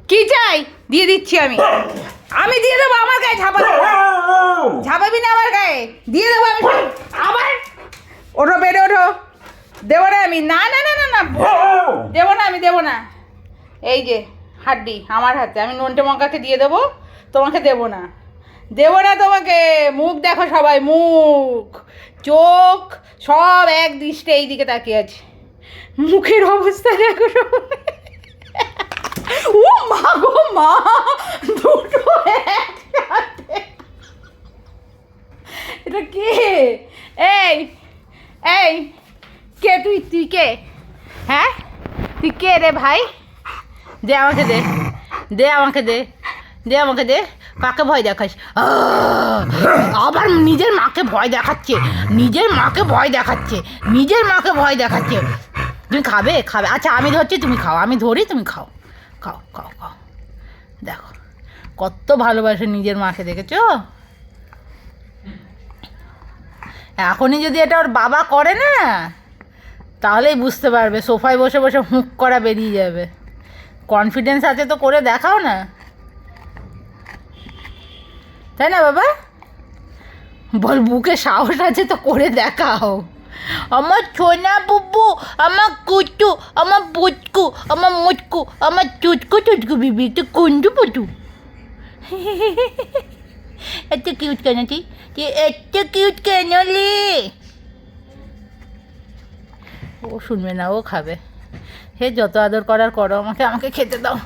কি চাই দিয়ে দিচ্ছি আমি। আমি দিয়ে দেবো, আমার গায়ে ঝাপাবি না, আমার গায়ে দিয়ে দেবো আমি। আবার ওঠো, বেড়ে ওঠো। দেবো না আমি, না না না না না, দেবো না, আমি দেবো না। এই যে হাড্ডি আমার হাতে, আমি নন্টে মঙ্কাকে দিয়ে দেবো, তোমাকে দেবো না, দেবো না তোমাকে। মুখ দেখো সবাই, মুখ চোখ সব এক দৃষ্টে এই দিকে তাকিয়ে আছে। মুখের অবস্থা দেখো সবাই। ও মা গো মা, দুটো একসাথে। এটা কে? এই এই কে তুই? তুই কে? হ্যাঁ তুই কে রে ভাই? দে আমাকে, দে দে আমাকে, দে দে আমাকে, দে। কাকে ভয় দেখাস? আবার নিজের মাকে ভয় দেখাচ্ছে, নিজের মাকে ভয় দেখাচ্ছে, নিজের মাকে ভয় দেখাচ্ছে। তুমি খাবে? খাবে, আচ্ছা আমি ধরছি, তুমি খাও, আমি ধরি, তুমি খাও, খাও খাও খাও। দেখো কত ভালোবাসে নিজের মাকে, দেখেছো? এখনই যদি এটা ওর বাবা করে না, তাহলেই বুঝতে পারবে। সোফায় বসে বসে হুঁক করা বেরিয়ে যাবে। কনফিডেন্স আছে তো করে দেখাও না, তাই না বাবা? বল, বুকে সাহস আছে তো করে দেখাও। আমার ছোনা বুবু, আমার কুটু, আমার পুচকু, আমার মুচকু, আমার চুচকু চুচকু বিবি, তো কুঞ্জু পুটু। এত কিউট কেন তুই? তুই এত কিউট কেন লি? ও শুনবে না, ও খাবে। হে যত আদর করার করো, আমাকে আমাকে খেতে দাও।